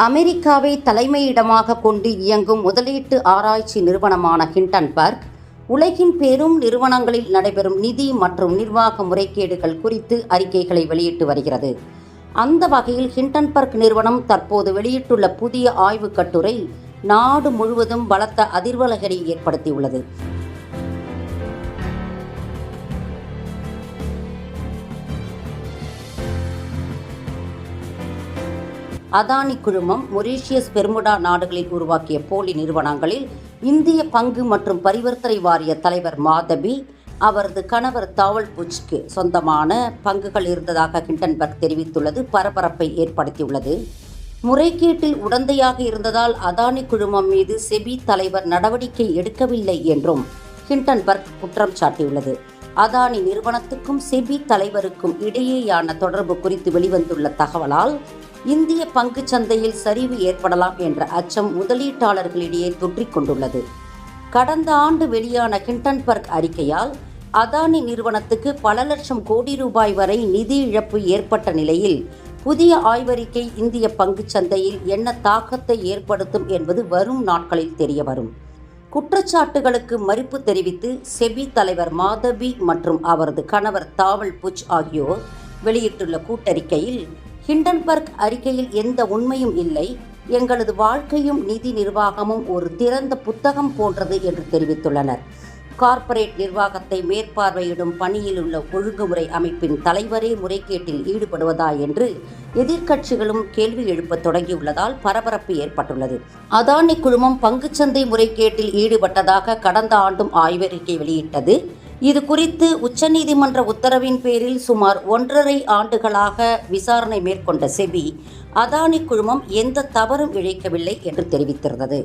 அமெரிக்காவை தலைமையிடமாக கொண்டு இயங்கும் முதலீட்டு ஆராய்ச்சி நிறுவனமான ஹிண்டன்பர்க் உலகின் பெரும் நிறுவனங்களில் நடைபெறும் நிதி மற்றும் நிர்வாக முறைகேடுகள் குறித்து அறிக்கைகளை வெளியிட்டு வருகிறது. அந்த வகையில் ஹிண்டன்பர்க் நிறுவனம் தற்போது வெளியிட்டுள்ள புதிய ஆய்வுக் கட்டுரை நாடு முழுவதும் பலத்த அதிர்வலைகளை ஏற்படுத்தியுள்ளது. அதானி குழுமம் மொரீஷியஸ், பெர்முடா நாடுகளில் உருவாக்கிய போலி நிறுவனங்களில் இந்திய பங்கு மற்றும் பரிவர்த்தனை வாரிய தலைவர் மாதவி, அவரது கணவர் தாவல் புச்க்கு சொந்தமான பங்குகள் இருந்ததாக ஹிண்டன்பர்க் தெரிவித்துள்ளது பரபரப்பை ஏற்படுத்தியுள்ளது. முறைகேட்டில் உடந்தையாக இருந்ததால் அதானி குழுமம் மீது செபி தலைவர் நடவடிக்கை எடுக்கவில்லை என்றும் ஹிண்டன்பர்க் குற்றம் சாட்டியுள்ளது. அதானி நிறுவனத்துக்கும் செபி தலைவருக்கும் இடையேயான தொடர்பு குறித்து வெளிவந்துள்ள தகவலால் இந்திய பங்குச் சந்தையில் சரிவு ஏற்படலாம் என்ற அச்சம் முதலீட்டாளர்களிடையே தொற்றிக் கொண்டுள்ளது. கடந்த ஆண்டு வெளியான ஹிண்டன்பர்க் அறிக்கையால் அதானி நிறுவனத்துக்கு பல லட்சம் கோடி ரூபாய் வரை நிதி இழப்பு ஏற்பட்ட நிலையில் புதிய ஆய்வறிக்கை இந்திய பங்குச் சந்தையில் என்ன தாக்கத்தை ஏற்படுத்தும் என்பது வரும் நாட்களில் தெரியவரும். குற்றச்சாட்டுகளுக்கு மறுப்பு தெரிவித்து செபி தலைவர் மாதவி மற்றும் அவரது கணவர் தாவல் புச் ஆகியோர் வெளியிட்டுள்ள கூட்டறிக்கையில், ஹிண்டன்பர்க் அறிக்கையில் எந்த உண்மையும் இல்லை, எங்களது வாழ்க்கையும் நிதி நிர்வாகமும் ஒரு திறந்த புத்தகம் போன்றது என்று தெரிவித்துள்ளனர். கார்ப்பரேட் நிர்வாகத்தை மேற்பார்வையிடும் பணியில் உள்ள ஒழுங்குமுறை அமைப்பின் தலைவரே முறைகேட்டில் ஈடுபடுவதா என்று எதிர்க்கட்சிகளும் கேள்வி எழுப்பத் தொடங்கியுள்ளதால் பரபரப்பு ஏற்பட்டுள்ளது. அதானி குழுமம் பங்குச்சந்தை முறைகேட்டில் ஈடுபட்டதாக கடந்த ஆண்டும் ஆய்வறிக்கை வெளியிட்டது. இது குறித்து உச்சநீதிமன்ற உத்தரவின் பேரில் சுமார் 1.5 ஆண்டுகளாக விசாரணை மேற்கொண்ட செபி, அதானி குழுமம் எந்த தவறும் இழைக்கவில்லை என்று தெரிவித்திருந்தது.